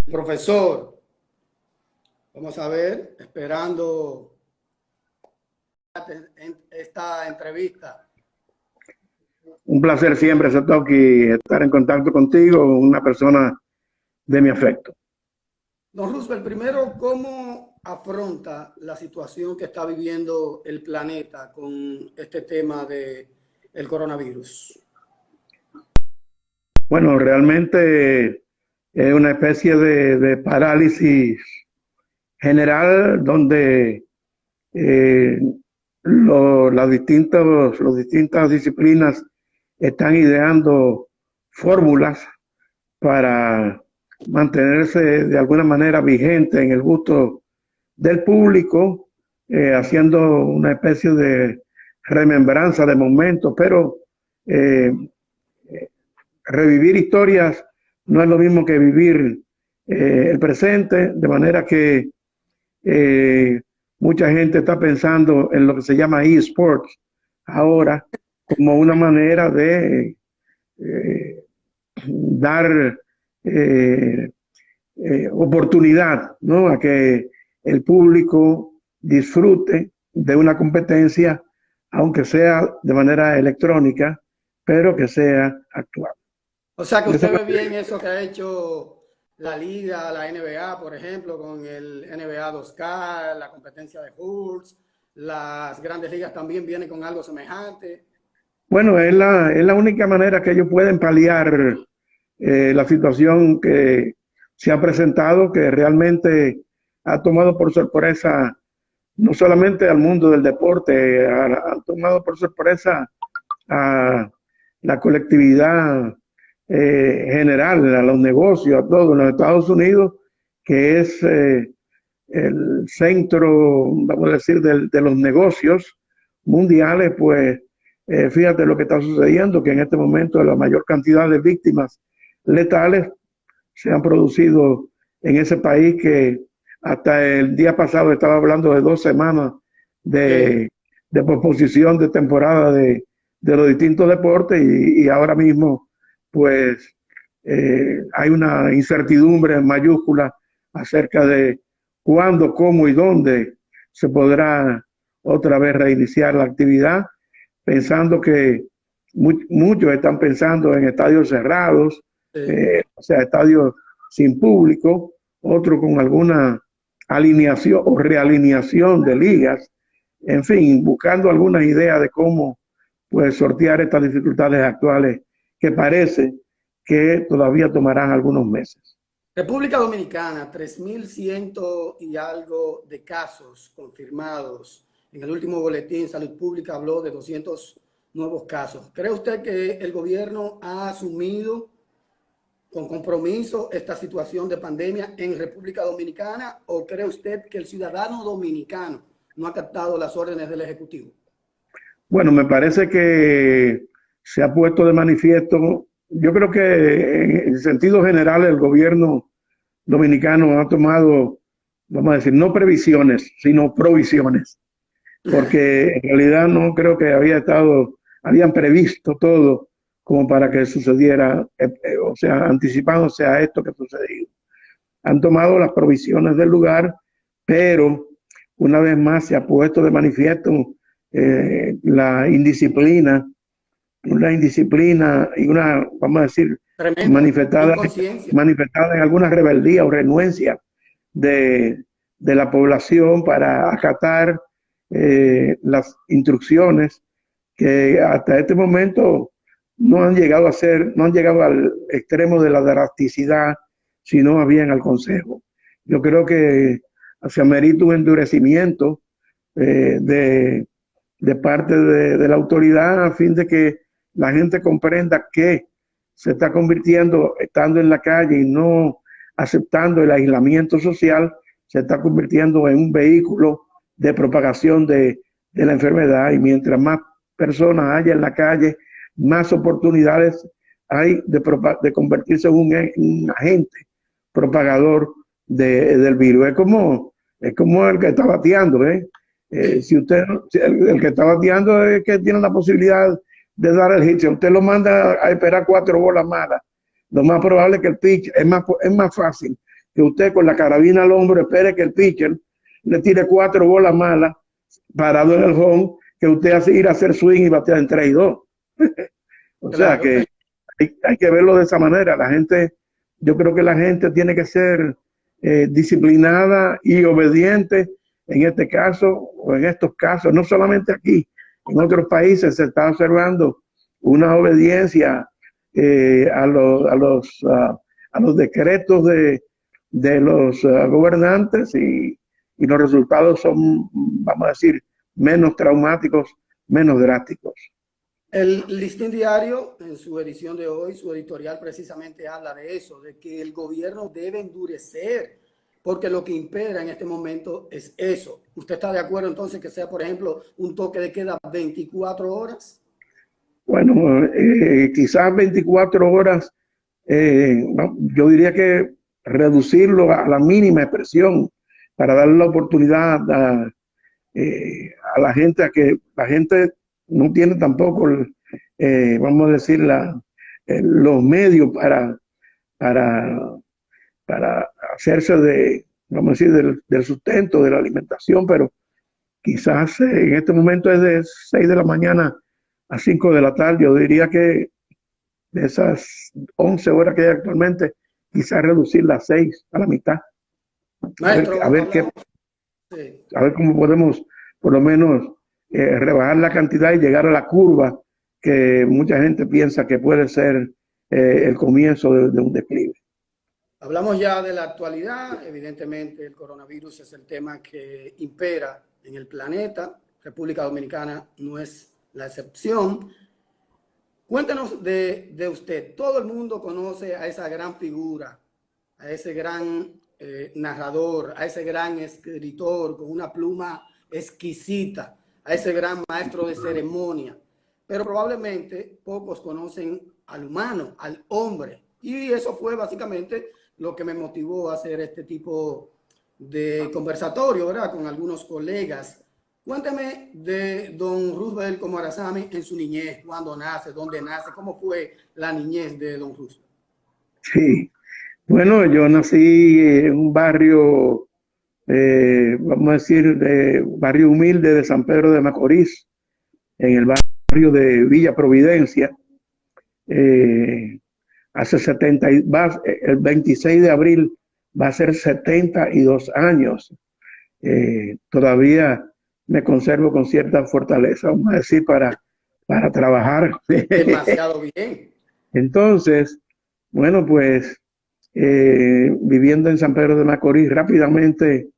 Profesor, vamos a ver, esperando esta entrevista. Un placer siempre, Satoki, estar en contacto contigo, una persona de mi afecto. Don Roosevelt, primero, ¿cómo afronta la situación que está viviendo el planeta con este tema del coronavirus? Bueno, realmente es una especie de parálisis general donde las distintas disciplinas están ideando fórmulas para mantenerse de alguna manera vigente en el gusto del público, haciendo una especie de remembranza de momentos, pero revivir historias no es lo mismo que vivir el presente, de manera que mucha gente está pensando en lo que se llama eSports ahora como una manera de dar oportunidad, ¿no?, a que el público disfrute de una competencia, aunque sea de manera electrónica, pero que sea actual. O sea que usted ve bien eso que ha hecho la Liga, la NBA, por ejemplo, con el NBA 2K, la competencia de Hoops, las grandes ligas también vienen con algo semejante. Bueno, es la única manera que ellos pueden paliar la situación que se ha presentado, que realmente ha tomado por sorpresa no solamente al mundo del deporte, ha tomado por sorpresa a la colectividad general, a los negocios, a todo en los Estados Unidos, que es el centro, vamos a decir, de los negocios mundiales. Pues fíjate lo que está sucediendo, que en este momento la mayor cantidad de víctimas letales se han producido en ese país, que hasta el día pasado estaba hablando de 2 semanas de posposición de temporada de los distintos deportes, y ahora mismo pues hay una incertidumbre mayúscula acerca de cuándo, cómo y dónde se podrá otra vez reiniciar la actividad, pensando que muchos están pensando en estadios cerrados, o sea, estadios sin público, otros con alguna alineación o realineación de ligas, en fin, buscando alguna idea de cómo pues sortear estas dificultades actuales que parece que todavía tomarán algunos meses. República Dominicana, 3.100 y algo de casos confirmados. En el último boletín, Salud Pública habló de 200 nuevos casos. ¿Cree usted que el gobierno ha asumido con compromiso esta situación de pandemia en República Dominicana, o cree usted que el ciudadano dominicano no ha captado las órdenes del Ejecutivo? Bueno, me parece que se ha puesto de manifiesto. Yo creo que en sentido general el gobierno dominicano ha tomado, vamos a decir, no previsiones, sino provisiones, porque en realidad no creo que habían previsto todo como para que sucediera, o sea, anticipándose a esto que ha sucedido. Han tomado las provisiones del lugar, pero una vez más se ha puesto de manifiesto la indisciplina y una, vamos a decir, manifestada en alguna rebeldía o renuencia de la población para acatar las instrucciones que hasta este momento no han llegado al extremo de la drasticidad, sino más bien al consejo. Yo creo que se amerita un endurecimiento de parte de la autoridad, a fin de que la gente comprenda que se está convirtiendo, estando en la calle y no aceptando el aislamiento social, se está convirtiendo en un vehículo de propagación de la enfermedad, y mientras más personas haya en la calle, más oportunidades hay de convertirse en un agente propagador del virus. Es como el que está bateando, si el que está bateando es que tiene la posibilidad de dar el hit. Si usted lo manda a esperar 4 bolas malas, lo más probable es que el pitch es más fácil que usted con la carabina al hombro espere que el pitcher le tire 4 bolas malas parado en el home, que usted hace ir a hacer swing y batear en 3 y 2. O sea Claro. que hay que verlo de esa manera. La gente, yo creo que la gente tiene que ser disciplinada y obediente en este caso o en estos casos, no solamente aquí, en otros países se está observando una obediencia a los decretos de los gobernantes y los resultados son, vamos a decir, menos traumáticos, menos drásticos. El Listín Diario, en su edición de hoy, su editorial precisamente habla de eso, de que el gobierno debe endurecer, porque lo que impera en este momento es eso. ¿Usted está de acuerdo entonces que sea, por ejemplo, un toque de queda 24 horas? Bueno, quizás 24 horas, no, yo diría que reducirlo a la mínima expresión para darle la oportunidad a la gente, a que la gente no tiene tampoco, vamos a decir, los medios para, para hacerse vamos a decir, del sustento, de la alimentación, pero quizás en este momento es de 6 de la mañana a 5 de la tarde. Yo diría que de esas 11 horas que hay actualmente, quizás reducirlas a 6, a la mitad. Maestro, sí. A ver cómo podemos, por lo menos, rebajar la cantidad y llegar a la curva que mucha gente piensa que puede ser el comienzo de un declive. Hablamos ya de la actualidad. Evidentemente, el coronavirus es el tema que impera en el planeta. República Dominicana no es la excepción. Cuéntenos de usted. Todo el mundo conoce a esa gran figura, a ese gran narrador, a ese gran escritor con una pluma exquisita, a ese gran maestro de ceremonia. Pero probablemente pocos conocen al humano, al hombre. Y eso fue básicamente lo que me motivó a hacer este tipo de conversatorio, ¿verdad? Con algunos colegas. Cuéntame de don Roosevelt Comorazami en su niñez, cuándo nace, dónde nace, cómo fue la niñez de don Roosevelt. Sí, bueno, yo nací en un barrio, vamos a decir, barrio humilde de San Pedro de Macorís, en el barrio de Villa Providencia. Hace el 26 de abril va a ser 72 años. Todavía me conservo con cierta fortaleza, vamos a decir, para trabajar. Demasiado bien. Entonces, bueno, pues viviendo en San Pedro de Macorís, rápidamente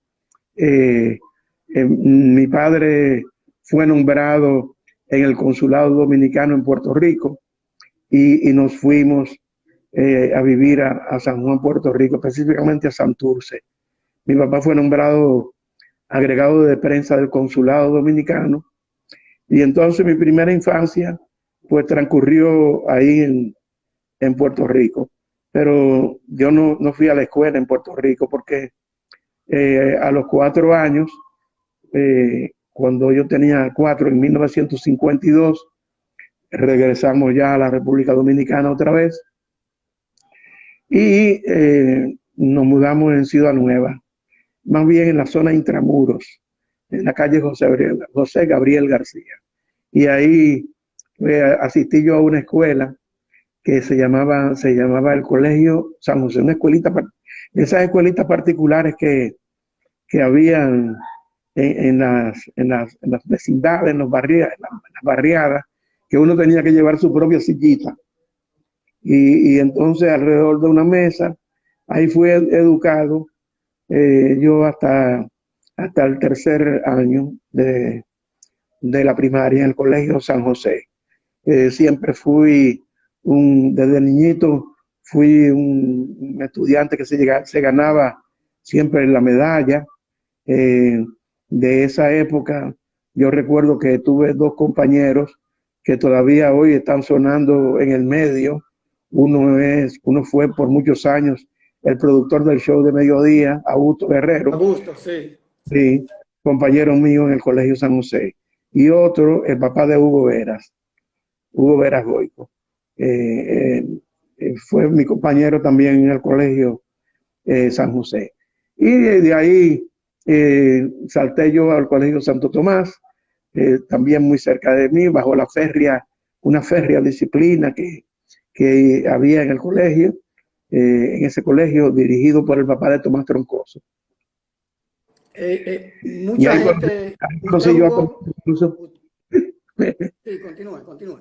mi padre fue nombrado en el Consulado Dominicano en Puerto Rico y nos fuimos a vivir a San Juan, Puerto Rico, específicamente a Santurce. Mi papá fue nombrado agregado de prensa del Consulado Dominicano y entonces mi primera infancia pues transcurrió ahí en Puerto Rico. Pero yo no fui a la escuela en Puerto Rico porque a los 4 años, cuando yo tenía 4, en 1952, regresamos ya a la República Dominicana otra vez y nos mudamos en Ciudad Nueva, más bien en la zona Intramuros, en la calle José Gabriel García. Y ahí asistí yo a una escuela que se llamaba el Colegio San José, una escuelita, esas escuelitas particulares que habían en las vecindades, en las barriadas, que uno tenía que llevar su propia sillita. Y entonces alrededor de una mesa, ahí fui educado yo hasta el tercer año de la primaria en el Colegio San José. Siempre fui desde niñito fui un estudiante que se ganaba siempre la medalla. De esa época yo recuerdo que tuve 2 compañeros que todavía hoy están sonando en el medio. Uno fue por muchos años el productor del show de mediodía, Augusto Guerrero. Augusto, sí. Sí, compañero mío en el Colegio San José. Y otro, el papá de Hugo Veras Goico. Fue mi compañero también en el colegio San José. Y de ahí salté yo al Colegio Santo Tomás, también muy cerca de mí, bajo la férrea, una férrea disciplina que había en el colegio, en ese colegio dirigido por el papá de Tomás Troncoso. Y Mucha gente, ahí usted conocí yo a Tomás jugó, Troncoso. sí, continúe, continúe.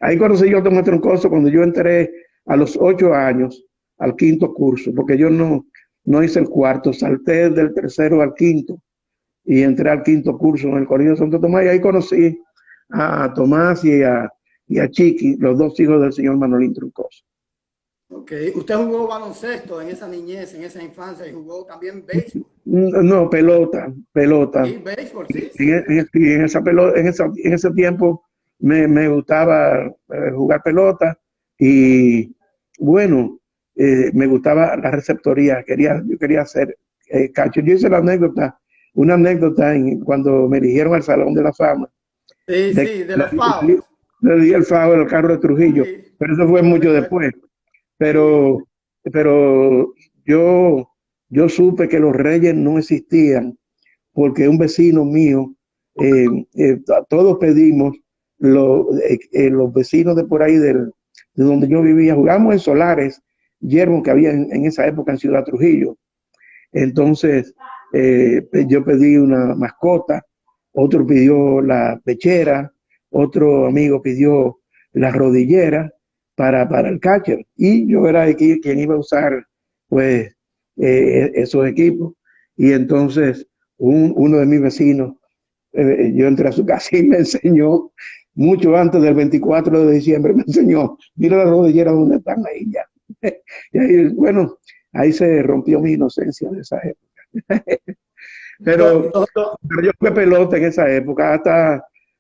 Ahí conocí yo a Tomás Troncoso cuando yo entré a los 8 años al quinto curso, porque yo no hice el cuarto, salté del tercero al quinto y entré al quinto curso en el Colegio Santo Tomás y ahí conocí a Tomás y a Chiqui, los dos hijos del señor Manolín Troncoso. Ok, usted jugó baloncesto en esa niñez, en esa infancia y jugó también béisbol. No, pelota. Sí, béisbol, sí, En, sí. en ese tiempo me gustaba jugar pelota y bueno, me gustaba la receptoría, yo quería hacer catcher. Yo hice una anécdota cuando me eligieron al Salón de la Fama. Sí, De, sí, de le, los fouls. le di el favor al carro de Trujillo, Sí, pero eso fue lo mucho recuerdo. después. Sí. Pero, pero yo supe que los Reyes no existían porque un vecino mío, todos pedimos, los vecinos de por ahí de donde yo vivía, jugamos en solares, yermos que había en esa época en Ciudad Trujillo. Entonces, yo pedí una mascota, otro pidió la pechera, otro amigo pidió la rodillera para el catcher. Y yo era aquí quien iba a usar, pues, esos equipos. Y entonces, uno de mis vecinos, yo entré a su casa y me enseñó, mucho antes del 24 de diciembre, me enseñó, mira las rodilleras donde están ahí ya. Y ahí, bueno, ahí se rompió mi inocencia de esa época. Do- Pero, do- do- pero yo jugué pelota en esa época,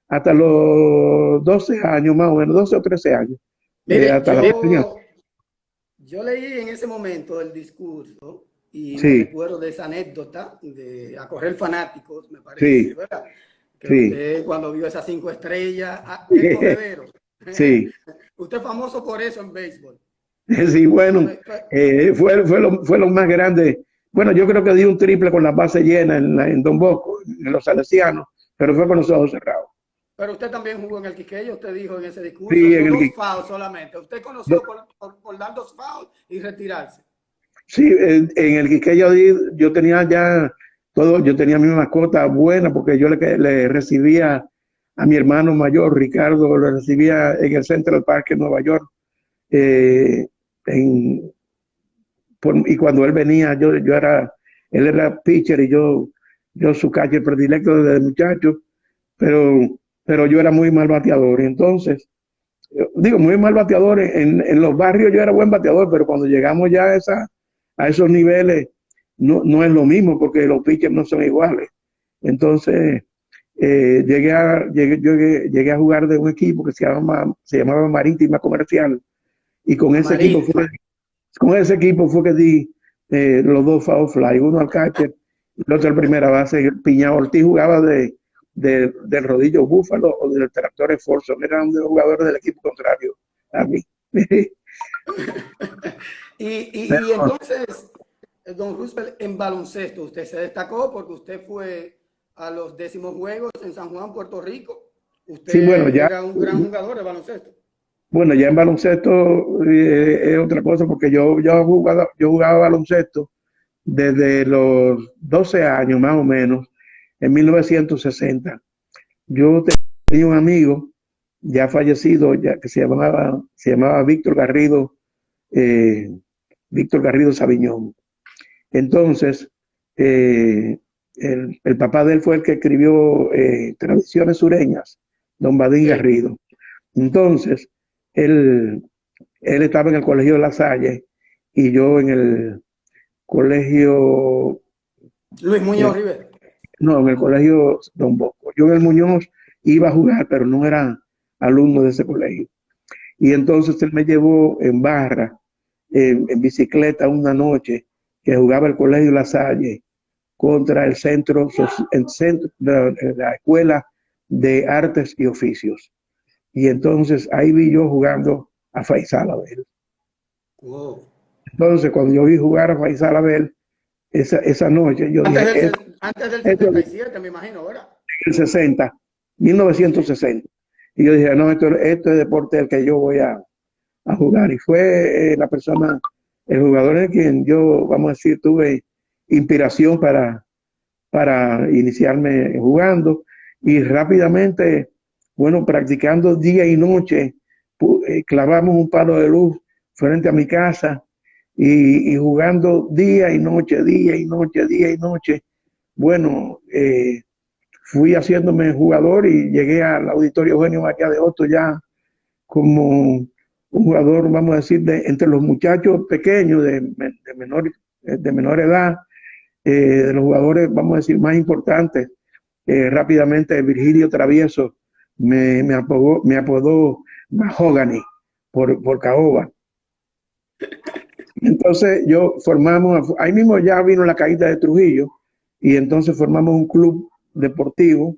hasta los 12 años, más o menos, 12 o 13 años. Mire, Hasta la vieja. yo leí en ese momento el discurso y me Sí, recuerdo de esa anécdota de a correr fanáticos, me parece, sí, ¿verdad? Que sí, usted cuando vio esas 5 estrellas, el corredero. sí. Usted es famoso por eso en béisbol. Sí, bueno, Fue- fue- fue lo más grande. Bueno, yo creo que di un triple con la base llena en Don Bosco, en los Salesianos, pero fue con los ojos cerrados. Pero usted también jugó en el Quiqueya, usted dijo en ese discurso, Sí, dio 2 fouls solamente. Usted es conocido por dar 2 fouls y retirarse. sí, en el Quiqueya yo tenía ya todo, yo tenía mi mascota buena porque yo le recibía a mi hermano mayor, Ricardo, lo recibía en el Central Park en Nueva York. eh, en, y cuando él venía, él era pitcher y yo su catcher predilecto desde muchacho, pero, pero yo era muy mal bateador. Y entonces, digo, muy mal bateador, en los barrios yo era buen bateador, pero cuando llegamos ya a esos niveles, no es lo mismo porque los pitchers no son iguales. Entonces, llegué a jugar de un equipo que se llamaba Marítima Comercial y La Marítima. con ese equipo fue que di los dos foul fly, uno al catcher y el otro al primera base. Piña Ortiz jugaba del rodillo Búfalo o del tractor Folsom, eran de los jugadores del equipo contrario a mí. Y entonces, don Roosevelt, en baloncesto, usted se destacó porque usted fue a los 10º juegos en San Juan, Puerto Rico. Sí, Usted era un gran jugador de baloncesto. bueno, ya en baloncesto es otra cosa porque yo jugaba baloncesto desde los 12 años más o menos, en 1960. Yo tenía un amigo ya fallecido, ya que se llamaba eh, Víctor Garrido Sabiñón. Entonces, eh, el papá de él fue el que escribió Tradiciones Sureñas, don Badín Sí. Garrido. Entonces, él, él estaba en el colegio de La Salle y yo en el colegio, Luis Muñoz eh, Rivera. no, en el colegio Don Bosco. Yo en el Muñoz iba a jugar, pero no era alumno de ese colegio. Y entonces él me llevó en barra, en bicicleta una noche que jugaba el colegio La Salle contra el centro de la Escuela de Artes y Oficios. Y entonces ahí vi yo jugando a Faisal Abel. Wow. Entonces, cuando yo vi jugar a Faisal Abel esa noche, yo dije, Antes del esto es 77, me imagino, ¿verdad? el 60, Sí. 1960. Y yo dije, no, esto es deporte del que yo voy a jugar. Y fue la persona, el jugador en quien yo, vamos a decir, tuve inspiración para iniciarme jugando. Y rápidamente, bueno, practicando día y noche, clavamos un palo de luz frente a mi casa y jugando día y noche, día y noche, día y noche. Bueno, fui haciéndome jugador y llegué al Auditorio Eugenio María de Hostos ya como un jugador, vamos a decir, entre los muchachos pequeños de menor edad, de los jugadores, vamos a decir, más importantes. Rápidamente Virgilio Travieso me apodó Mahogany por caoba. Entonces ahí mismo ya vino la caída de Trujillo y entonces formamos un club deportivo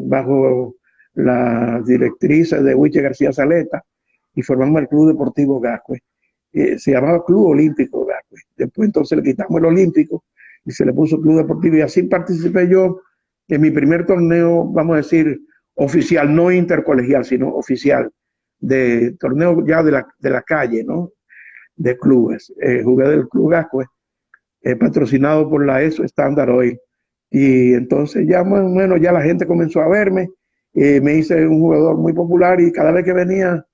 bajo la directriz de Huiche García Saleta y formamos el Club Deportivo Gascue. Se llamaba Club Olímpico Gascue. Después entonces le quitamos el Olímpico y se le puso Club Deportivo y así participé yo en mi primer torneo, vamos a decir, oficial, no intercolegial, sino oficial, de torneo ya de la calle, ¿no? De clubes. Jugué del Club Gascue, patrocinado por la ESO Standard Oil. Y entonces ya más o menos ya la gente comenzó a verme, me hice un jugador muy popular y cada vez que venía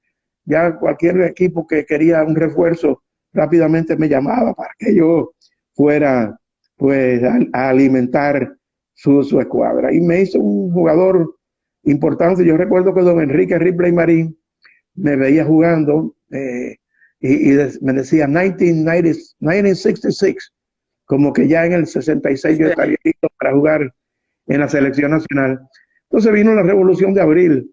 ya cualquier equipo que quería un refuerzo rápidamente me llamaba para que yo fuera pues a alimentar su escuadra. Y me hizo un jugador importante. Yo recuerdo que don Enrique Ripley Marín me veía jugando me decía 1966, como que ya en el 66 yo estaría listo para jugar en la selección nacional. Entonces vino la Revolución de Abril,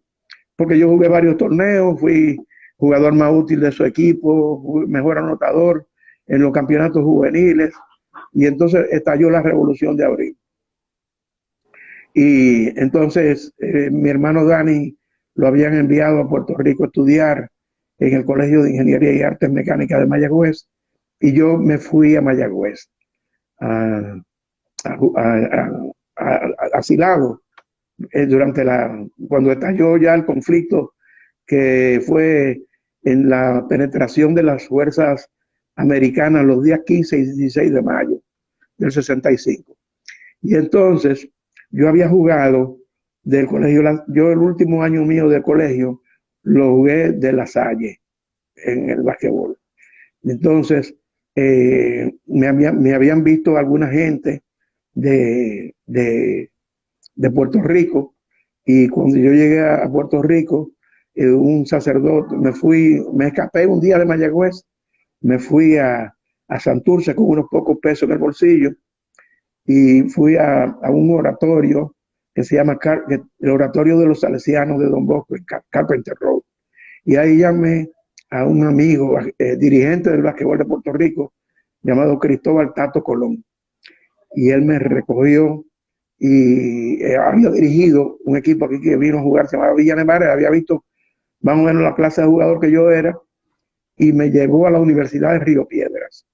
porque yo jugué varios torneos, fui jugador más útil de su equipo, mejor anotador en los campeonatos juveniles, y entonces estalló la Revolución de Abril. Y entonces mi hermano Dani lo habían enviado a Puerto Rico a estudiar en el Colegio de Ingeniería y Artes Mecánicas de Mayagüez, y yo me fui a Mayagüez, asilado cuando estalló ya el conflicto que fue en la penetración de las fuerzas americanas los días 15 y 16 de mayo del 65. Y entonces yo había jugado del colegio, yo el último año mío de colegio lo jugué de La Salle en el basquetbol. Entonces me habían visto alguna gente de Puerto Rico y cuando yo llegué a Puerto Rico, un sacerdote, me escapé un día de Mayagüez, me fui a Santurce con unos pocos pesos en el bolsillo y fui a un oratorio que se llama el Oratorio de los Salesianos de Don Bosco en Carpenter Road. Y ahí llamé a un amigo, dirigente del basquetbol de Puerto Rico, llamado Cristóbal Tato Colón. Y él me recogió y había dirigido un equipo aquí que vino a jugar, se llamaba Villa Nevares, había visto más o menos la clase de jugador que yo era y me llevó a la Universidad de Río Piedras.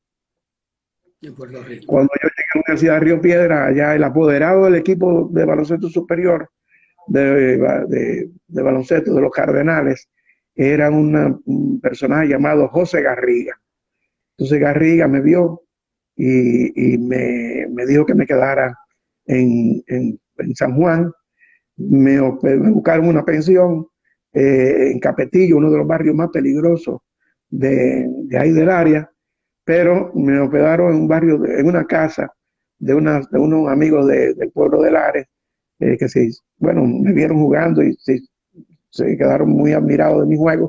En Puerto Rico. Cuando yo llegué a la Universidad de Río Piedras, allá el apoderado del equipo de baloncesto superior de baloncesto de los Cardenales era un personaje llamado José Garriga. Entonces Garriga me vio y me dijo que me quedara en San Juan. Me buscaron una pensión en Capetillo, uno de los barrios más peligrosos de ahí del área, pero me hospedaron en un barrio, en una casa de unos amigos del pueblo de Lares, que me vieron jugando y se quedaron muy admirados de mi juego.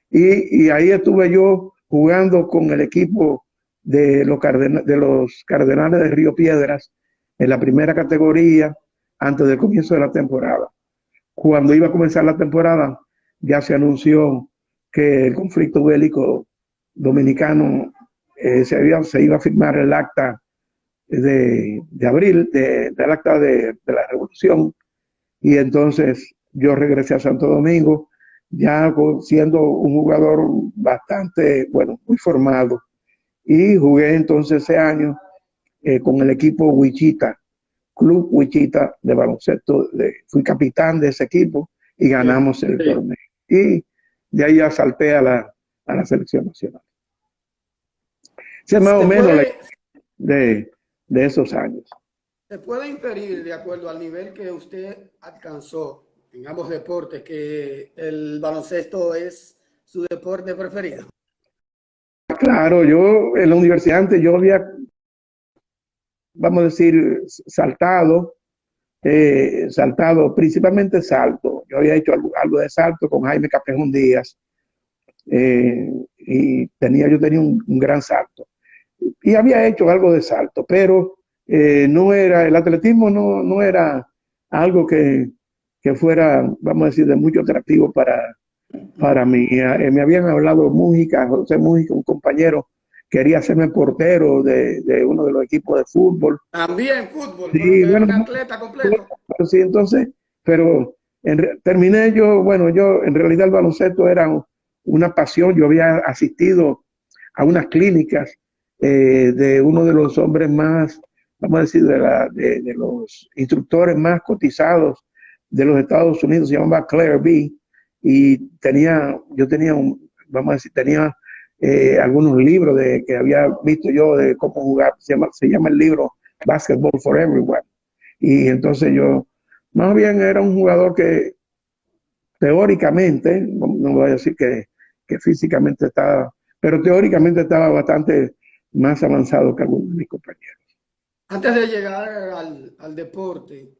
Y ahí estuve yo jugando con el equipo de los Cardenales de Río Piedras en la primera categoría antes del comienzo de la temporada. Cuando iba a comenzar la temporada, ya se anunció que el conflicto bélico dominicano se iba a firmar el acta de abril, del acta de la revolución, y entonces yo regresé a Santo Domingo, ya siendo un jugador bastante, bueno, muy formado, y jugué entonces ese año con el equipo Wichita, Club Wichita de baloncesto. Fui capitán de ese equipo y ganamos el torneo. Y de ahí ya salté a la selección nacional. Ese es más o menos de esos años. Se puede inferir, de acuerdo al nivel que usted alcanzó en ambos deportes, que el baloncesto es su deporte preferido. Claro, yo en la universidad antes yo había, vamos a decir, saltado, principalmente salto. Yo había hecho algo de salto con Jaime Capejón Díaz, y yo tenía un gran salto. Y había hecho algo de salto, pero el atletismo no era algo que fuera, vamos a decir, de mucho atractivo para mí. Me habían hablado Mújica, José Mújica, un compañero, quería hacerme portero de uno de los equipos de fútbol. También fútbol, sí, pero bueno, un atleta completo. Sí, entonces, pero terminé yo en realidad el baloncesto era una pasión. Yo había asistido a unas clínicas de uno de los hombres más, vamos a decir, de los instructores más cotizados de los Estados Unidos, se llamaba Claire B. Y yo tenía algunos libros que había visto yo de cómo jugar. Se llama el libro Basketball for Everyone. Y entonces yo, más bien era un jugador que teóricamente, no voy a decir que físicamente estaba, pero teóricamente estaba bastante más avanzado que algunos de mis compañeros. Antes de llegar al deporte,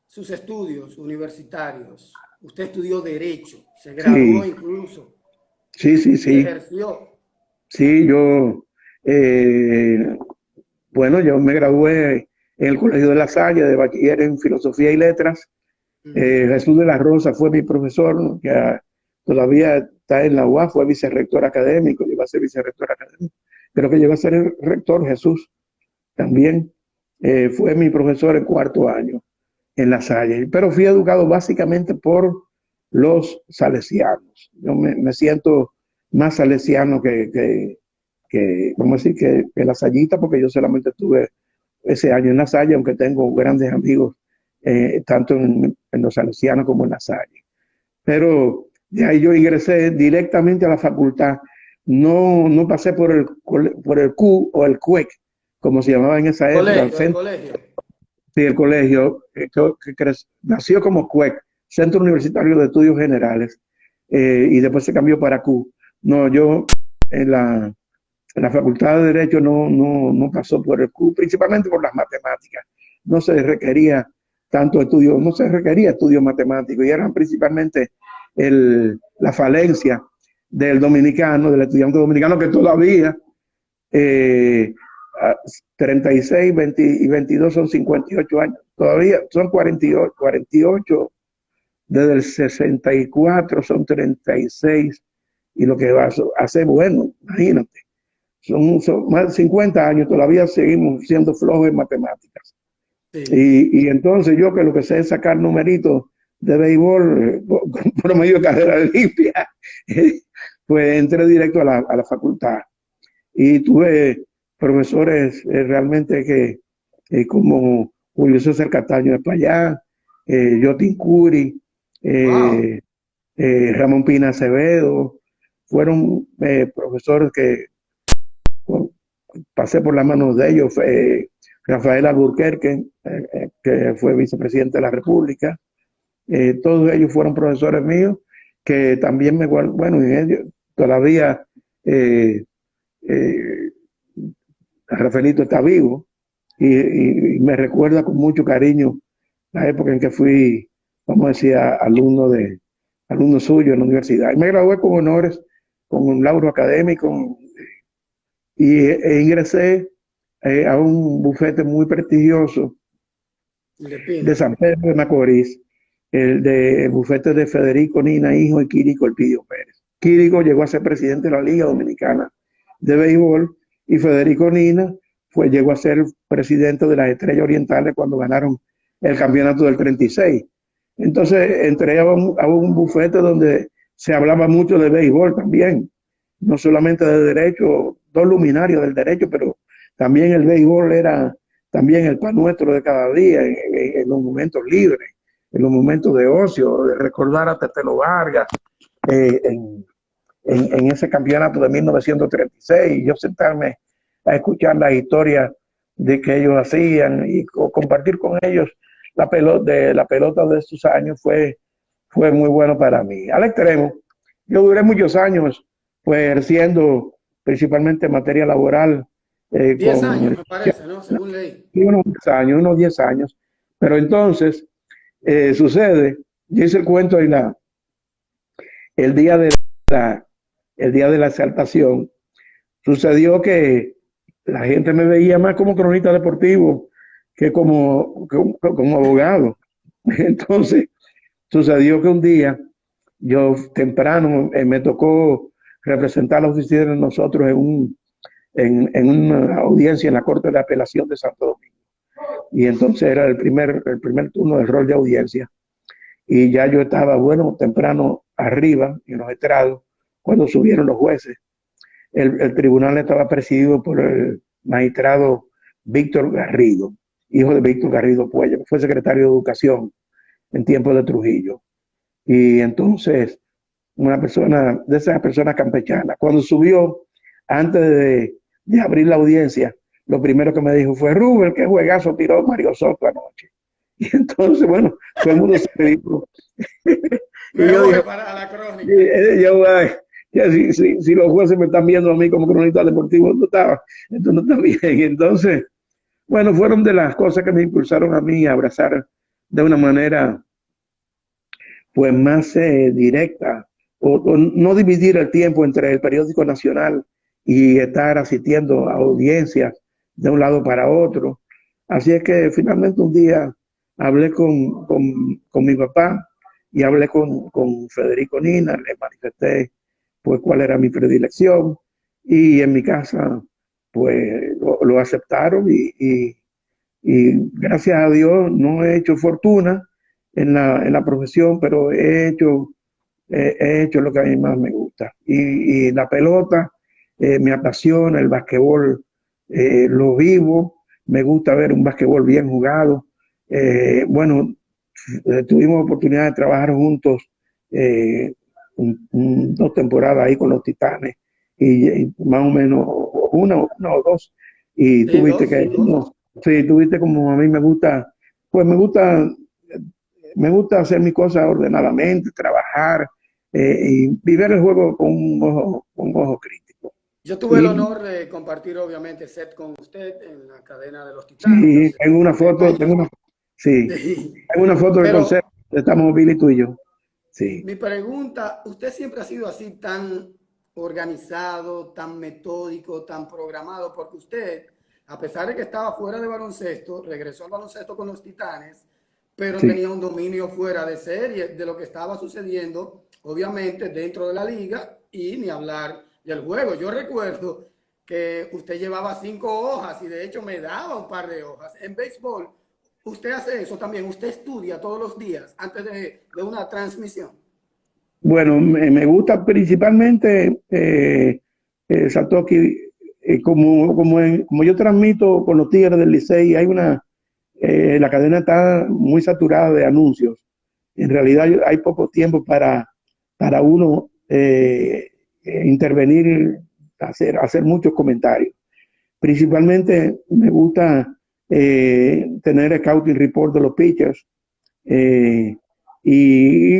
sus estudios universitarios, usted estudió Derecho, se graduó incluso. Sí. Y ejerció. Sí, yo me gradué en el Colegio de La Salle de bachiller en Filosofía y Letras. Jesús de la Rosa fue mi profesor, que todavía está en la UAS, fue vicerrector académico, llegó a ser vicerrector académico. Creo que llegó a ser el rector Jesús también. Fue mi profesor en cuarto año en La Salle, pero fui educado básicamente por los salesianos. Yo me siento más salesiano que vamos a decir, que la Sayita, porque yo solamente estuve ese año en La Salle, aunque tengo grandes amigos tanto en los salesianos como en La Salle. Pero de ahí yo ingresé directamente a la facultad. No pasé por el Q o el CUEC, como se llamaba en esa época. El colegio. Sí, el colegio, nació como CUEC, Centro Universitario de Estudios Generales, y después se cambió para Q. No, yo en la Facultad de Derecho no pasó por el Q, principalmente por las matemáticas. No se requería tanto estudio, no se requería estudio matemático, y eran principalmente la falencia del dominicano, del estudiante dominicano, que todavía 36, 20 y 22 son 58 años, todavía son 48 desde el 64 son 36, y lo que va a ser, bueno, imagínate, son más de 50 años, todavía seguimos siendo flojos en matemáticas. Sí. Y entonces yo, que lo que sé es sacar numeritos de béisbol por medio de carrera limpia, pues entré directo a la facultad. Y tuve profesores realmente que como Julio César Cataño de Payá, Yotin Curi, wow. Ramón Pina Acevedo, fueron profesores que pasé por las manos de ellos. Rafael Alburquerque, que fue vicepresidente de la República. Todos ellos fueron profesores míos, que también bueno, y ellos todavía Rafaelito está vivo, y me recuerda con mucho cariño la época en que fui, vamos a decir, alumno suyo en la universidad. Y me gradué con honores, con un laudo académico, e ingresé a un bufete muy prestigioso de San Pedro de Macorís, el bufete de Federico Nina, hijo, y Quirico Elpidio Pérez. Quirico llegó a ser presidente de la Liga Dominicana de Béisbol, y Federico Nina llegó a ser presidente de las Estrellas Orientales cuando ganaron el campeonato del 36. Entonces entré a un bufete donde se hablaba mucho de béisbol también, no solamente de derecho, dos luminarios del derecho, pero también el béisbol era también el pan nuestro de cada día, en los momentos libres, en los momentos de ocio, de recordar a Tetelo Vargas, en ese campeonato de 1936, yo sentarme a escuchar las historias de que ellos hacían y compartir con ellos la pelota de esos años fue muy bueno para mí. Al extremo, yo duré muchos años pues ejerciendo principalmente en materia laboral. 10 años, me parece, ¿no? Según ley. Unos 10 años. Pero entonces sucede, yo hice el cuento en el día de la, el día de la exaltación, sucedió que la gente me veía más como cronista deportivo que como abogado. Entonces, sucedió que un día, yo temprano me tocó representar a la oficina de nosotros en una audiencia en la Corte de Apelación de Santo Domingo. Y entonces era el primer turno del rol de audiencia. Y ya yo estaba, bueno, temprano arriba, en los estrados, cuando subieron los jueces. El tribunal estaba presidido por el magistrado Víctor Garrido, hijo de Víctor Garrido Puello, que fue secretario de Educación en tiempos de Trujillo. Y entonces, una persona, de esas personas campechanas, cuando subió, antes de abrir la audiencia, lo primero que me dijo fue: Rubén, qué juegazo tiró Mario Soto anoche. Y entonces, bueno, todo el mundo se dijo. Y yo dije, para la crónica. Si los jueces me están viendo a mí como cronista deportivo, esto no está bien. Y entonces, bueno, fueron de las cosas que me impulsaron a mí a abrazar de una manera pues más directa, o no dividir el tiempo entre el periódico nacional y estar asistiendo a audiencias de un lado para otro. Así es que finalmente un día hablé con mi papá y hablé con Federico Nina, le manifesté pues cuál era mi predilección, y en mi casa pues lo aceptaron y gracias a Dios no he hecho fortuna en la profesión, pero he hecho lo que a mí más me gusta. Y la pelota me apasiona, el basquetbol lo vivo, me gusta ver un basquetbol bien jugado. Bueno, tuvimos oportunidad de trabajar juntos 2 temporadas ahí con los Titanes, y más o menos una o dos. Y Sí, tuviste que, no, sí, tuviste como a mí me gusta, pues me gusta hacer mis cosas ordenadamente, trabajar y vivir el juego con un ojo crítico. Yo tuve el Y honor de compartir, obviamente, set con usted en la cadena de los Titanes sí, hace un par de años. sí, Sí. tengo una foto del Pero concepto, estamos Billy tú y yo. sí, Sí, mi pregunta, ¿usted siempre ha sido así tan organizado, tan metódico, tan programado? Porque usted, a pesar de que estaba fuera de baloncesto, regresó al baloncesto con los Titanes, pero sí. tenía un dominio fuera de serie de lo que estaba sucediendo, obviamente, dentro de la liga y ni hablar del juego. Yo recuerdo que usted llevaba 5 hojas y de hecho me daba un par de hojas. En béisbol, usted hace eso también, usted estudia todos los días antes de una transmisión. Bueno, me gusta principalmente Satoshi, como yo transmito con los Tigres del Licey, la cadena está muy saturada de anuncios. En realidad hay poco tiempo para uno intervenir, hacer muchos comentarios. Principalmente me gusta tener scouting report de los pitchers, y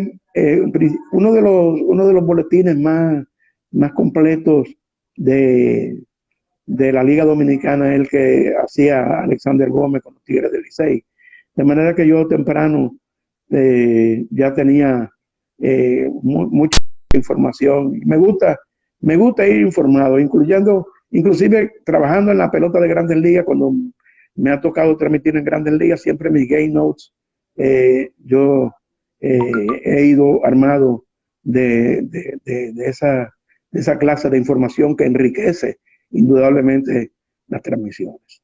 uno de los boletines más completos de, de la Liga Dominicana es el que hacía Alexander Gómez con los Tigres del Licey. De manera que yo temprano ya tenía mucha información. Me gusta ir informado, inclusive trabajando en la pelota de Grandes Ligas, cuando me ha tocado transmitir en Grandes Ligas, siempre mis game notes, yo he ido armado de esa clase de información que enriquece indudablemente las transmisiones.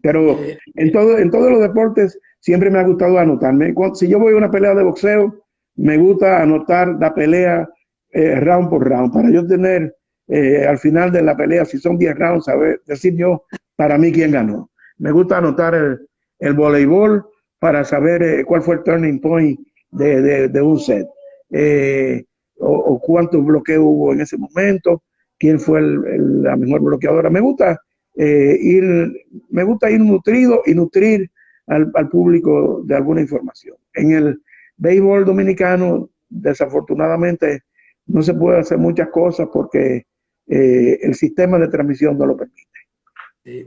Pero Eh, en todos los deportes siempre me ha gustado anotarme. Si yo voy a una pelea de boxeo, me gusta anotar la pelea round por round, para yo tener al final de la pelea, si son 10 rounds, saber decir yo para mí quién ganó. Me gusta anotar el voleibol para saber cuál fue el turning point de un set, o cuántos bloqueos hubo en ese momento, quién fue la mejor bloqueadora. Me gusta ir nutrido y nutrir al público de alguna información. En el béisbol dominicano, desafortunadamente, no se puede hacer muchas cosas porque el sistema de transmisión no lo permite.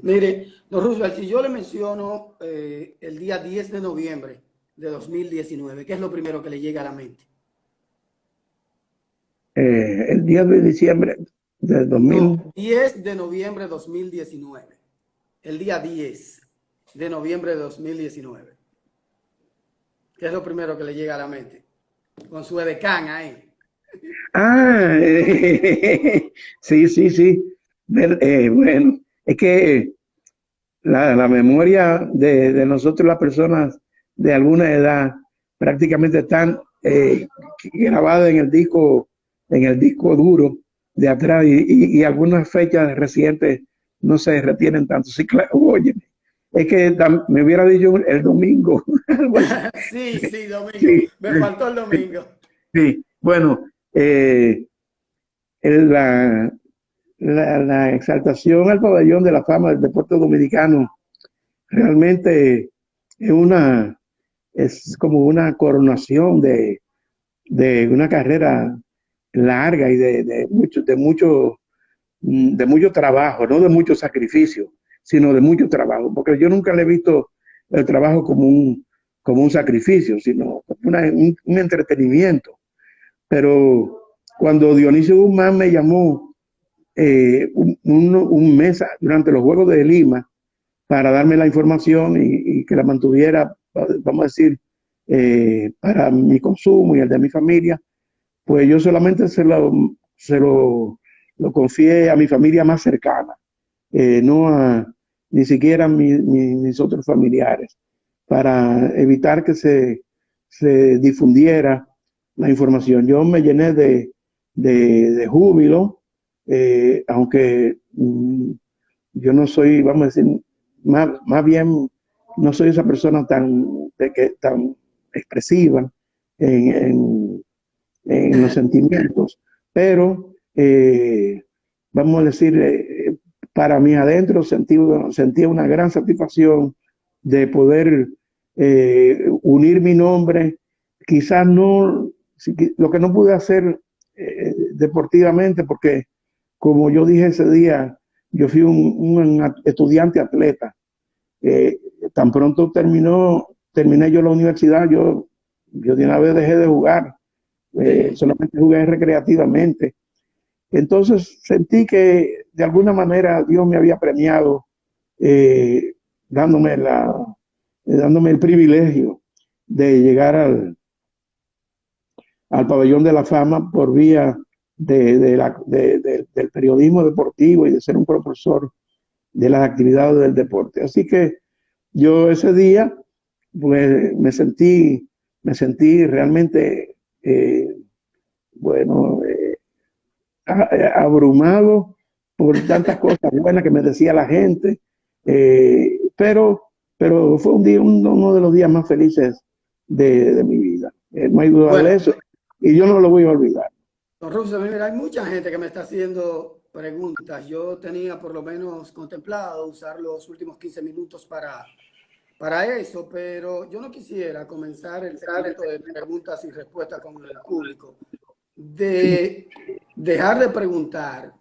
Mire, don Roosevelt, si yo le menciono el día 10 de noviembre de 2019, ¿qué es lo primero que le llega a la mente? El 10 de diciembre de 2000. No, 10 de noviembre de 2019. El día 10 de noviembre de 2019. ¿Qué es lo primero que le llega a la mente? Con su edecán ahí. Ah, sí, sí, sí. Bueno, es que la memoria de nosotros, las personas de alguna edad, prácticamente están grabadas en el disco duro de atrás, y algunas fechas recientes no se retienen tanto. Sí, claro, oye, es que me hubiera dicho el domingo. Sí, sí, domingo. Sí, Me faltó el domingo. sí. Bueno, la, la exaltación al pabellón de la fama del deporte dominicano realmente es como una coronación de una carrera larga y de mucho trabajo, no de mucho sacrificio, sino de mucho trabajo, porque yo nunca le he visto el trabajo como un sacrificio, sino como un entretenimiento. Pero cuando Dionisio Guzmán me llamó un mes durante los Juegos de Lima para darme la información y que la mantuviera, vamos a decir, para mi consumo y el de mi familia, pues yo solamente lo confié a mi familia más cercana, no ni siquiera a mis otros familiares, para evitar que se difundiera la información. Yo me llené de júbilo, aunque yo no soy, vamos a decir, más bien, no soy esa persona tan expresiva en, en los sentimientos, pero vamos a decir, para mí adentro sentía una gran satisfacción de poder unir mi nombre, quizás no, lo que no pude hacer deportivamente, porque como yo dije ese día, yo fui un estudiante atleta. Tan pronto terminé yo la universidad, yo de una vez dejé de jugar, Sí. solamente jugué recreativamente. Entonces sentí que de alguna manera Dios me había premiado, eh, dándome, dándome el privilegio de llegar al pabellón de la fama por vía del periodismo deportivo y de ser un profesor de las actividades del deporte. Así que yo ese día pues me sentí realmente, bueno, abrumado por tantas cosas buenas que me decía la gente, pero fue uno de los días más felices de mi vida. No hay duda de Bueno, eso, y yo no lo voy a olvidar. don Roosevelt, mira, hay mucha gente que me está haciendo preguntas. Yo tenía por lo menos contemplado usar los últimos 15 minutos para eso, pero yo no quisiera comenzar el segmento de preguntas y respuestas con el público de dejar de preguntar.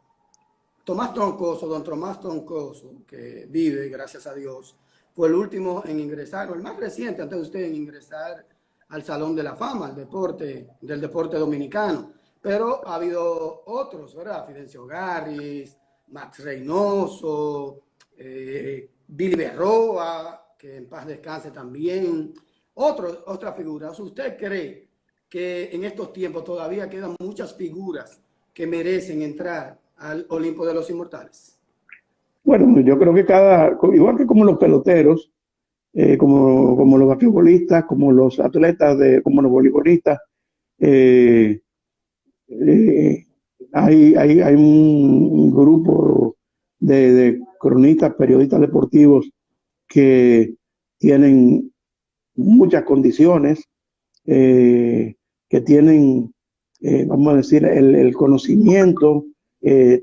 Don Tomás Troncoso, que vive, gracias a Dios, fue el último en ingresar, o el más reciente antes de usted en ingresar al Salón de la Fama, del deporte dominicano. Pero ha habido otros, ¿verdad? Fidencio Garris, Max Reynoso, Billy Berroa, que en paz descanse también. Otra figura. ¿Usted cree que en estos tiempos todavía quedan muchas figuras que merecen entrar al Olimpo de los Inmortales? Bueno, yo creo que igual que como los peloteros, como los basquetbolistas, como los atletas, como los voleibolistas, eh, hay un grupo de cronistas, periodistas deportivos que tienen muchas condiciones, que tienen, vamos a decir, el conocimiento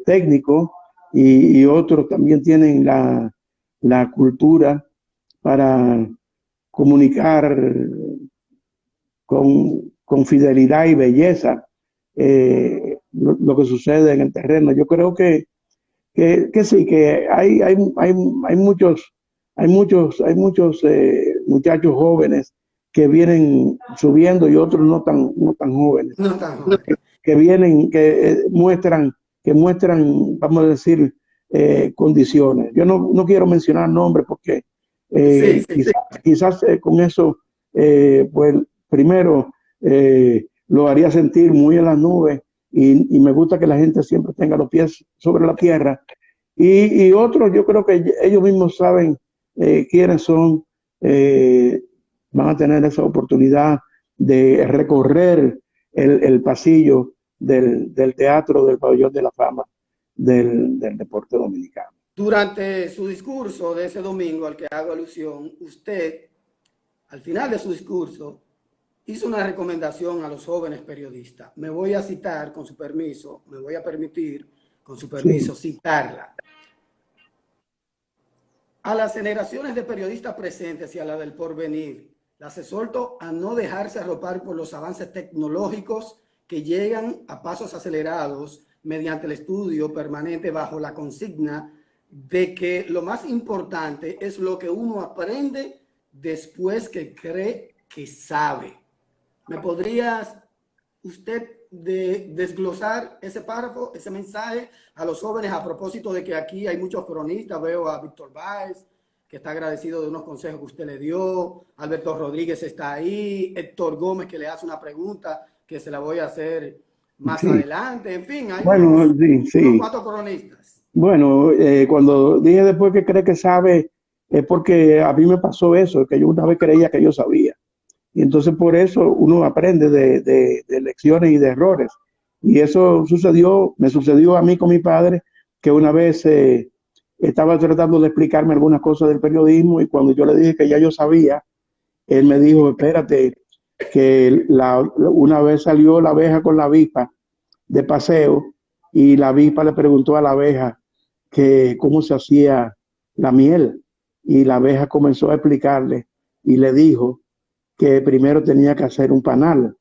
técnico, y otros también tienen la cultura para comunicar con fidelidad y belleza lo que sucede en el terreno. Yo creo que sí, que hay muchos muchachos jóvenes que vienen subiendo, y otros no tan jóvenes, No tan joven. que vienen, que muestran, vamos a decir, condiciones. Yo no quiero mencionar nombres porque Sí, sí. quizás con eso, pues primero, lo haría sentir muy en las nubes, y me gusta que la gente siempre tenga los pies sobre la tierra. Y otros, yo creo que ellos mismos saben quiénes son, van a tener esa oportunidad de recorrer el pasillo del teatro del Pabellón de la Fama del deporte dominicano. Durante su discurso de ese domingo al que hago alusión, usted, al final de su discurso, hizo una recomendación a los jóvenes periodistas. Me voy a citar, con su permiso, me voy a permitir, con su permiso, sí, citarla. A las generaciones de periodistas presentes y a la del porvenir, las exhorto a no dejarse arropar por los avances tecnológicos que llegan a pasos acelerados mediante el estudio permanente bajo la consigna de que lo más importante es lo que uno aprende después que cree que sabe. ¿Me podrías usted desglosar ese párrafo, ese mensaje a los jóvenes a propósito de que aquí hay muchos cronistas? Veo a Víctor Báez, que está agradecido de unos consejos que usted le dio. Alberto Rodríguez está ahí. Héctor Gómez, que le hace una pregunta que se la voy a hacer más adelante. En fin, hay unos cuatro cronistas. Bueno, cuando dije después que cree que sabe, es porque a mí me pasó eso, que yo una vez creía que yo sabía. Y entonces por eso uno aprende de lecciones y de errores. Y eso me sucedió a mí con mi padre, que una vez estaba tratando de explicarme algunas cosas del periodismo, y cuando yo le dije que ya yo sabía, él me dijo, espérate, que una vez salió la abeja con la avispa de paseo, y la avispa le preguntó a la abeja que cómo se hacía la miel, y la abeja comenzó a explicarle y le dijo que primero tenía que hacer un panal.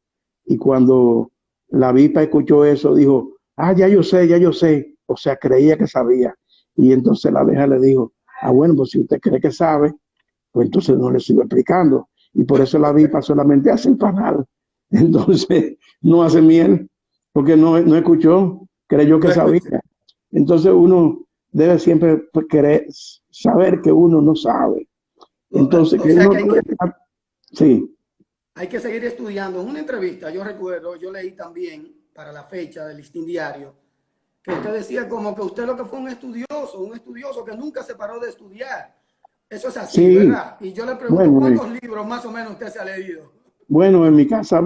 Y cuando la avispa escuchó eso, dijo, ya yo sé, o sea, creía que sabía. Y entonces la abeja le dijo, bueno, pues si usted cree que sabe, pues entonces no le sigo explicando. Y por eso la avispa solamente hace el panal, entonces no hace miel, porque no escuchó, creyó que sabía. Entonces uno debe siempre saber que uno no sabe. Entonces, sí. Hay que seguir estudiando. En una entrevista, yo recuerdo, yo leí también para la fecha del Listín Diario, que usted decía como que usted lo que fue un estudioso que nunca se paró de estudiar. Eso es así, sí, ¿verdad? Y yo le pregunto, ¿cuántos libros más o menos usted se ha leído? Bueno, en mi casa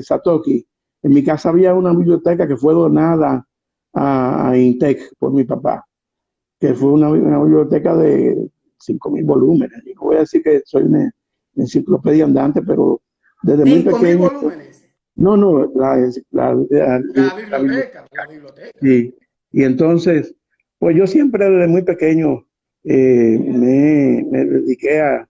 Satoki, en mi casa había una biblioteca que fue donada a Intec por mi papá, que fue una biblioteca de 5.000 volúmenes. Y no voy a decir que soy una enciclopedia andante, pero desde muy pequeño. 5.000 volúmenes. No, la biblioteca. Sí. Y entonces, pues yo siempre desde muy pequeño me dediqué a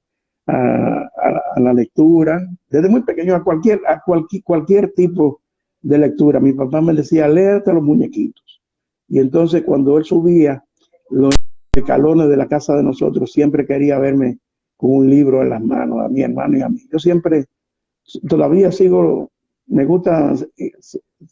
la lectura, desde muy pequeño a cualquier tipo de lectura. Mi papá me decía, léete los muñequitos. Y entonces cuando él subía los escalones de la casa de nosotros, siempre quería verme con un libro en las manos, a mi hermano y a mí. Yo siempre, todavía me gusta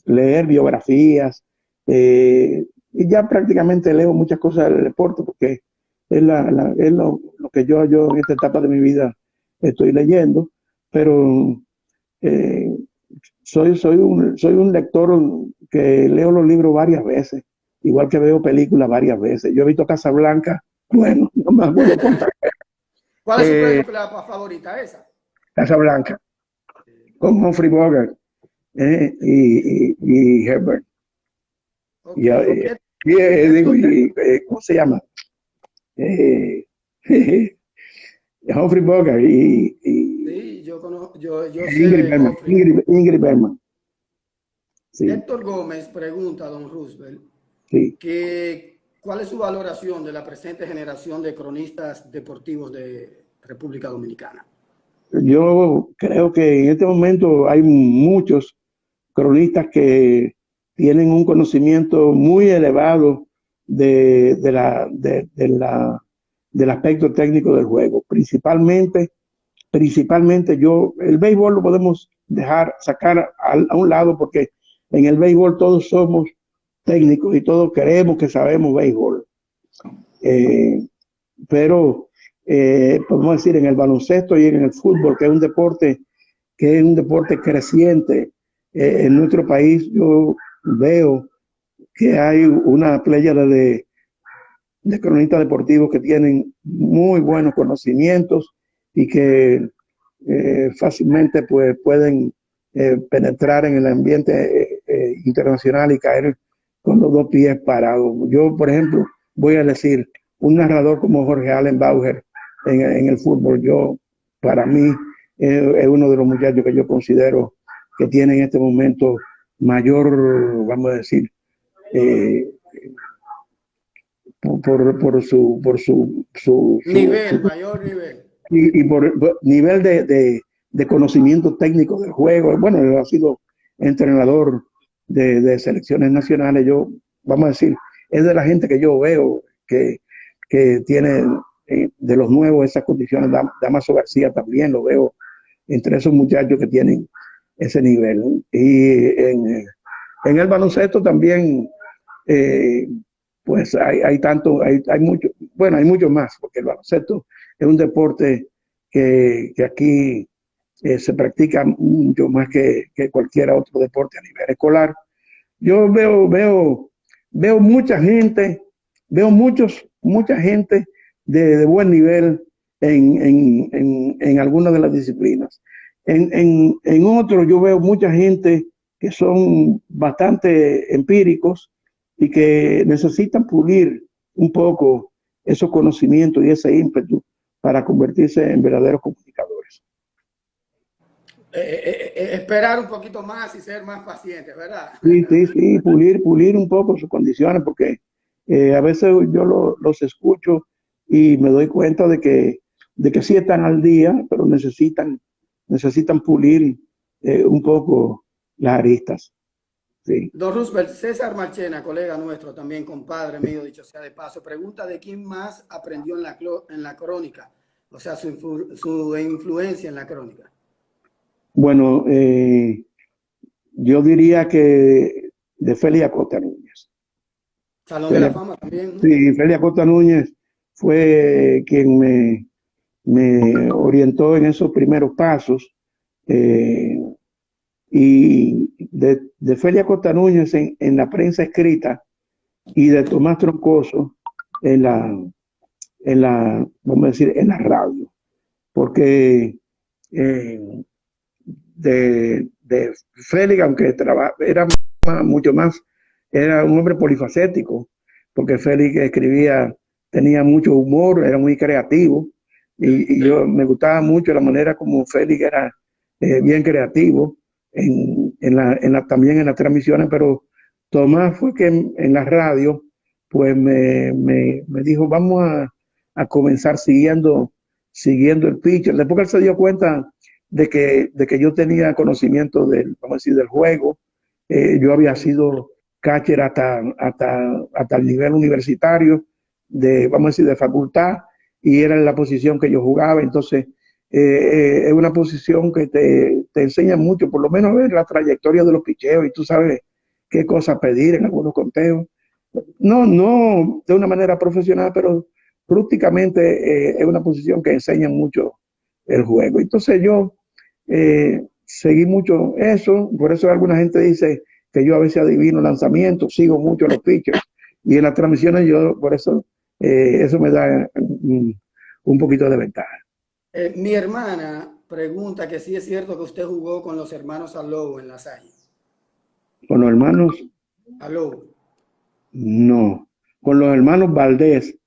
leer biografías, y ya prácticamente leo muchas cosas del deporte, porque es lo que yo en esta etapa de mi vida estoy leyendo, pero soy un lector que leo los libros varias veces, igual que veo películas varias veces. Yo he visto Casablanca, bueno, no me acuerdo cuántas. ¿Cuál es su película favorita esa? Casablanca, con Humphrey Bogart. y Herbert. Ok, Y, digo, Héctor, ¿cómo se llama? Eh, Humphrey Bogart y sí, yo conozco, yo sé Ingrid de Bergman. Joffrey. Ingrid Bergman. Sí, Héctor Gómez pregunta a don Roosevelt sí. ¿cuál es su valoración de la presente generación de cronistas deportivos de República Dominicana? Yo creo que en este momento hay muchos cronistas que tienen un conocimiento muy elevado del aspecto técnico del juego. Principalmente el béisbol lo podemos sacar a un lado porque en el béisbol todos somos técnicos y todos creemos que sabemos béisbol. Eh, pero podemos decir en el baloncesto y en el fútbol, que es un deporte creciente en nuestro país, yo veo que hay una pléyade de cronistas deportivos que tienen muy buenos conocimientos y que fácilmente pues, pueden penetrar en el ambiente internacional y caer con los dos pies parados. Yo, por ejemplo, voy a decir, un narrador como Jorge Allen Bauer en el fútbol, para mí, es uno de los muchachos que yo considero que tiene en este momento mayor, vamos a decir, eh, Nivel, mayor nivel. y por nivel de conocimiento técnico del juego. Bueno, él ha sido entrenador de selecciones nacionales. Vamos a decir, es de la gente que yo veo que tiene de los nuevos esas condiciones. Damaso García también lo veo entre esos muchachos que tienen ese nivel. Y en el baloncesto también, eh, pues hay mucho, bueno, hay mucho más, porque el baloncesto es un deporte que aquí se practica mucho más que cualquier otro deporte a nivel escolar. Yo veo mucha gente, mucha gente de buen nivel en algunas de las disciplinas. En otros yo veo mucha gente que son bastante empíricos y que necesitan pulir un poco esos conocimientos y ese ímpetu para convertirse en verdaderos comunicadores. Esperar un poquito más y ser más pacientes, ¿verdad? Sí, sí, sí, pulir un poco sus condiciones, porque a veces yo los escucho y me doy cuenta de que sí están al día, pero necesitan pulir un poco las aristas. Sí. Don Roosevelt, César Marchena, colega nuestro, también compadre mío, dicho sea de paso, pregunta de quién más aprendió en la crónica, o sea, su influencia en la crónica. Bueno, yo diría que de Félix Acosta Núñez. Salón de la Felia, Fama también, ¿no? sí, Félix Acosta Núñez fue quien me orientó en esos primeros pasos. eh, y de Felia Costa Núñez en la prensa escrita y de Tomás Troncoso en vamos a decir, en la radio. Porque eh, de Félix, aunque era mucho más, era un hombre polifacético, porque Félix escribía, tenía mucho humor, era muy creativo, y yo me gustaba mucho la manera como Félix era bien creativo también en las transmisiones, pero Tomás fue que en la radio, pues me dijo, vamos a comenzar siguiendo el pitcher. Después que él se dio cuenta de que yo tenía conocimiento vamos a decir, del juego. Yo había sido catcher hasta el nivel universitario, vamos a decir, de facultad, y era la posición que yo jugaba. Entonces, es una posición que te enseña mucho, por lo menos ver la trayectoria de los picheos y tú sabes qué cosas pedir en algunos conteos. No de una manera profesional, pero prácticamente es una posición que enseña mucho el juego. Entonces yo seguí mucho eso, por eso alguna gente dice que yo a veces adivino lanzamientos, sigo mucho los pitchers y en las transmisiones yo, por eso, eso me da un poquito de ventaja. Mi hermana pregunta que si es cierto que usted jugó con los hermanos Alou en La Salle. Con los hermanos, Aló. no. Con los hermanos Valdés,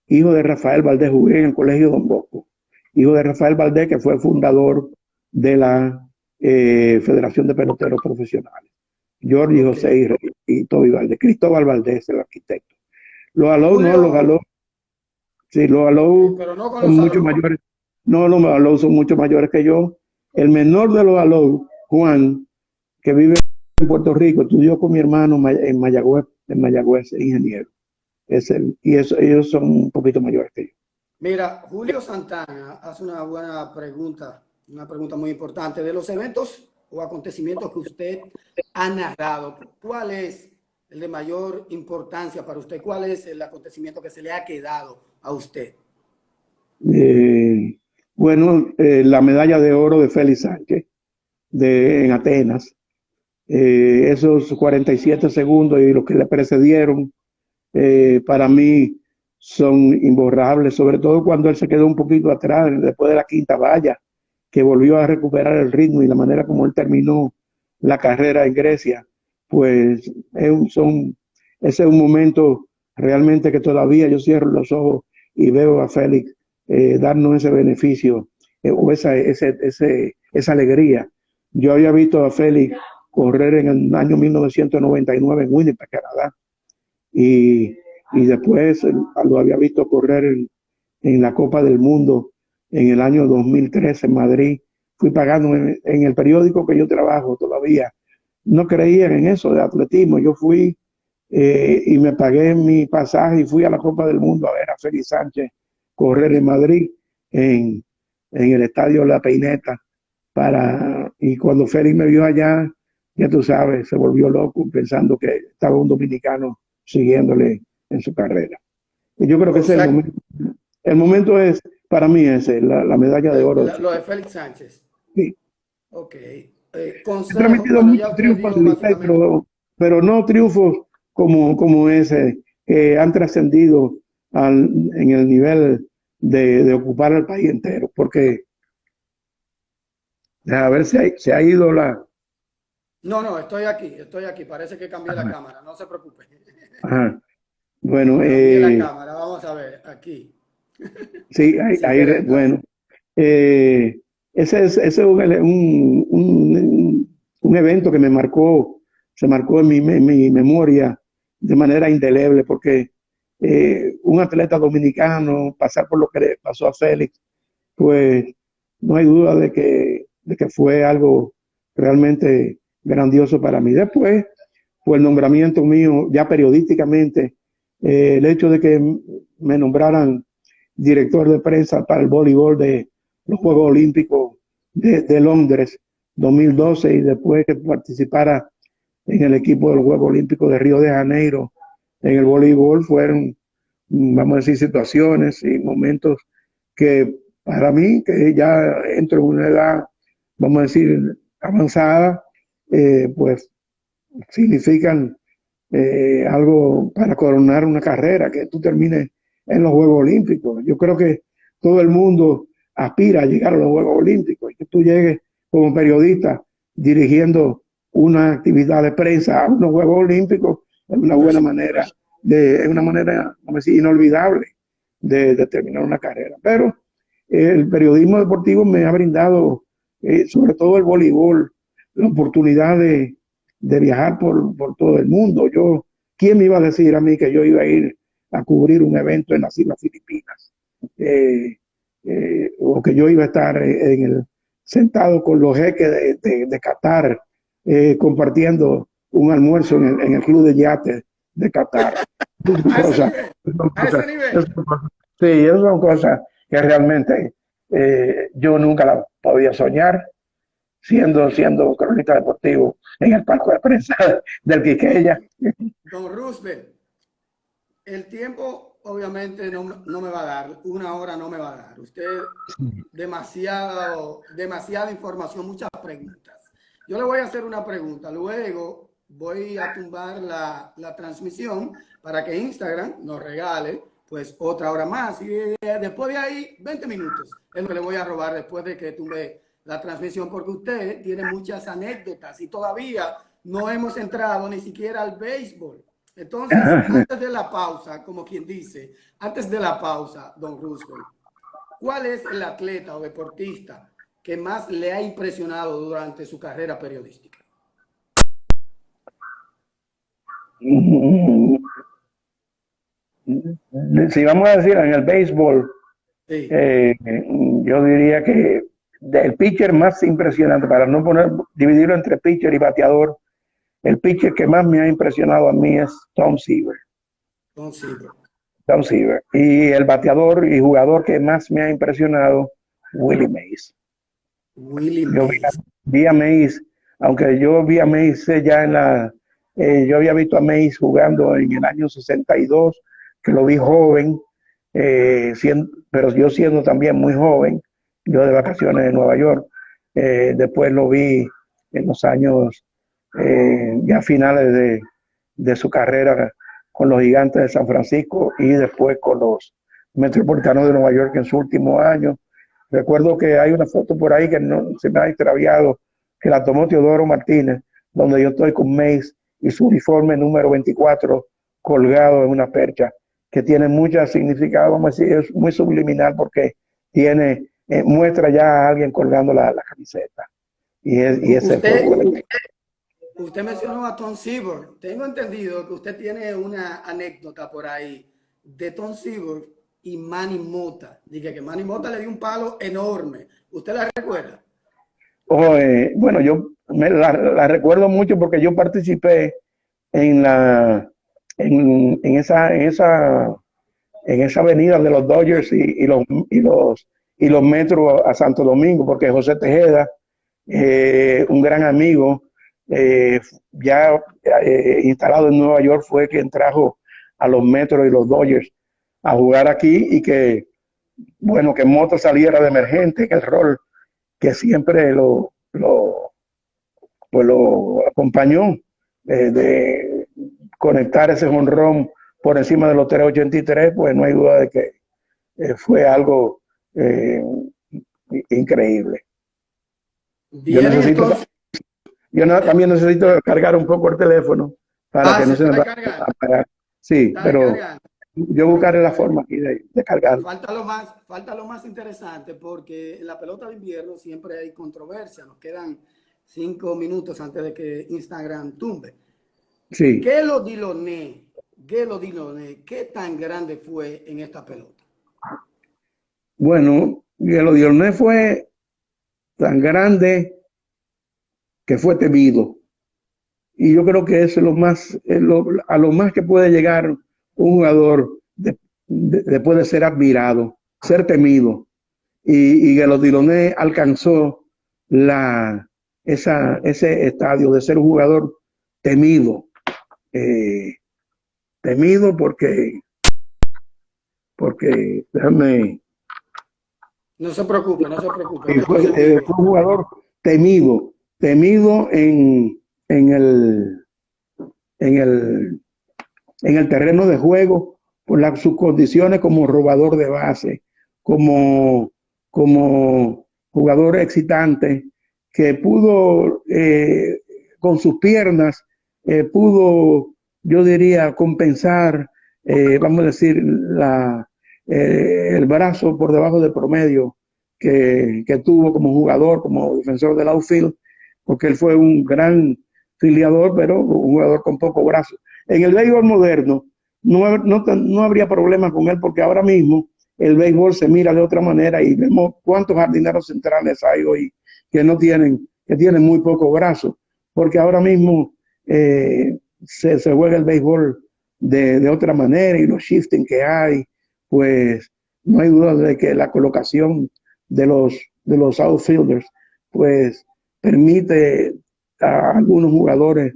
hijo de Rafael Valdés, jugué en el Colegio Don Bosco. Hijo de Rafael Valdés, que fue fundador de la Federación de Peloteros Profesionales. Jorge Ok. José y Toby Valdés. Cristóbal Valdés, el arquitecto. Los Alou no, los Julio, Alou, sí, los ok, Alou pero no con son los mucho Aló. mayores. No, los Alou son mucho mayores que yo. El menor de los Alou, Juan, que vive en Puerto Rico, estudió con mi hermano en Mayagüez, ingeniero. Ellos son un poquito mayores que yo. Mira, Julio Santana hace una pregunta muy importante. De los eventos o acontecimientos que usted ha narrado, ¿cuál es el de mayor importancia para usted? ¿Cuál es el acontecimiento que se le ha quedado a usted? Eh, bueno, la medalla de oro de Félix Sánchez en Atenas, esos 47 segundos y los que le precedieron, para mí son imborrables, sobre todo cuando él se quedó un poquito atrás después de la quinta valla, que volvió a recuperar el ritmo y la manera como él terminó la carrera en Grecia, pues ese es un momento realmente que todavía yo cierro los ojos y veo a Félix darnos ese beneficio o esa alegría. Yo había visto a Félix correr en el año 1999 en Winnipeg, Canadá, y, y después lo había visto correr en la Copa del Mundo en el año 2013 en Madrid. Fui pagando en el periódico que yo trabajo todavía. No creían en eso de atletismo. Yo fui y me pagué mi pasaje y fui a la Copa del Mundo a ver a Félix Sánchez correr en Madrid, en, en el estadio La Peineta. Y cuando Félix me vio allá, ya tú sabes, se volvió loco pensando que estaba un dominicano siguiéndole en su carrera. Y yo creo que O ese es el sea, momento. El momento es, para mí, ese, la medalla de oro. lo de Félix Sánchez. Sí. Ok. He Consejo, transmitido bueno, ya muchos usted triunfos dio en Licey, básicamente. pero no triunfos como ese, que han trascendido en el nivel de ocupar al país entero, porque a ver se ha ido la... No, no, estoy aquí. Parece que cambié la Ajá, cámara, no se preocupe. ajá. Bueno, Cambié la cámara, vamos a ver, aquí. sí, Si quiere, bueno. Eh, ese es un evento que se marcó en mi memoria de manera indeleble, porque un atleta dominicano, pasar por lo que le pasó a Félix, pues no hay duda de que fue algo realmente grandioso para mí. Después, pues el nombramiento mío, ya periodísticamente, el hecho de que me nombraran director de prensa para el voleibol de los Juegos Olímpicos de Londres 2012 y después que participara en el equipo del Juego Olímpico de Río de Janeiro en el voleibol fueron, vamos a decir, situaciones y momentos que para mí, que ya entro en una edad, vamos a decir, avanzada, pues significan algo para coronar una carrera, que tú termines en los Juegos Olímpicos. Yo creo que todo el mundo aspira a llegar a los Juegos Olímpicos y que tú llegues como periodista dirigiendo una actividad de prensa a unos Juegos Olímpicos es una buena manera, es una manera, vamos a decir, inolvidable de terminar una carrera. Pero el periodismo deportivo me ha brindado, sobre todo el voleibol, la oportunidad de viajar por todo el mundo. ¿Quién me iba a decir a mí que yo iba a ir a cubrir un evento en las Islas Filipinas? O que yo iba a estar sentado con los jeques de Qatar, compartiendo un almuerzo en el club de yates de Qatar. A ese Cosas, nivel, son a ese cosas, nivel. sí, esas son cosas que realmente yo nunca las podía soñar siendo cronista deportivo en el palco de prensa del Quiqueya. Don Roosevelt, el tiempo obviamente no me va a dar, una hora no me va a dar. Usted, demasiada información, muchas preguntas. Yo le voy a hacer una pregunta, luego voy a tumbar la transmisión para que Instagram nos regale pues otra hora más. Y después de ahí, 20 minutos es lo que le voy a robar después de que tumbe la transmisión, porque usted tiene muchas anécdotas y todavía no hemos entrado ni siquiera al béisbol. Entonces, antes de la pausa, como quien dice, antes de la pausa, don Roosevelt, ¿cuál es el atleta o deportista que más le ha impresionado durante su carrera periodística? Si vamos a decir en el béisbol, Sí. yo diría que el pitcher más impresionante, para no dividirlo entre pitcher y bateador, el pitcher que más me ha impresionado a mí es Tom Seaver. Tom Seaver. Tom Seaver. Y el bateador y jugador que más me ha impresionado, Willie Mays. Willie Yo Mays. vi a Mays, aunque yo vi a Mays ya yo había visto a Mays jugando en el año 62, que lo vi joven, pero yo siendo también muy joven, yo de vacaciones en Nueva York. Después lo vi en los años ya finales de su carrera con los Gigantes de San Francisco y después con los Metropolitanos de Nueva York en su último año. Recuerdo que hay una foto por ahí que no se me ha extraviado, que la tomó Teodoro Martínez, donde yo estoy con Mays y su uniforme número 24 colgado en una percha, que tiene mucho significado, vamos a decir, es muy subliminal porque muestra ya a alguien colgando la camiseta. Y ese fue Usted mencionó a Tom Seaver. Tengo entendido que usted tiene una anécdota por ahí de Tom Seaver y Manny Mota. Dije que Manny Mota le dio un palo enorme. ¿Usted la recuerda? Bueno, yo la recuerdo mucho porque yo participé en esa avenida de los Dodgers y los metros a Santo Domingo, porque José Tejeda, un gran amigo, ya instalado en Nueva York, fue quien trajo a los metros y los Dodgers a jugar aquí, y que Mota saliera de emergente en el rol que siempre lo acompañó, de conectar ese jonrón por encima de los 383, pues no hay duda de que fue algo increíble. También necesito cargar un poco el teléfono para que no se me vaya a apagar. Sí, pero yo buscaré la forma aquí de cargar. Falta lo más interesante, porque en la pelota de invierno siempre hay controversia. Nos quedan 5 minutos antes de que Instagram tumbe. Sí. Gelo Dillonné, ¿qué tan grande fue en esta pelota? Bueno, Gelo Dillonné fue tan grande que fue temido. Y yo creo que eso es a lo más que puede llegar un jugador después de ser admirado, ser temido. Y Gelo Dillonné alcanzó ese estadio de ser un jugador temido. Temido porque déjame. No se preocupe. Fue un jugador temido en el terreno de juego por sus condiciones como robador de base, como jugador excitante, que pudo con sus piernas, yo diría, compensar, vamos a decir, el brazo por debajo del promedio que tuvo como jugador, como defensor del outfield, porque él fue un gran filiador, pero un jugador con poco brazo. En el béisbol moderno no habría problema con él, porque ahora mismo el béisbol se mira de otra manera y vemos cuántos jardineros centrales hay hoy que tienen muy poco brazo, porque ahora mismo se juega el béisbol de otra manera, y los shifting que hay, pues no hay duda de que la colocación de los outfielders pues permite a algunos jugadores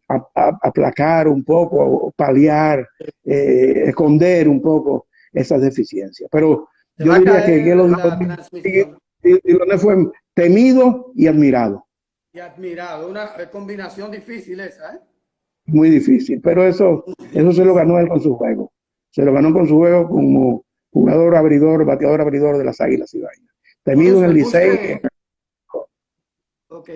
aplacar un poco, paliar, esconder un poco esas deficiencias. Pero yo diría que Dillonné fue temido y admirado. Una combinación difícil esa, ¿eh? Muy difícil, pero eso se lo ganó él con su juego. Se lo ganó con su juego como jugador abridor, bateador abridor de las Águilas Ibaeñas. Temido en el Licey. Ok,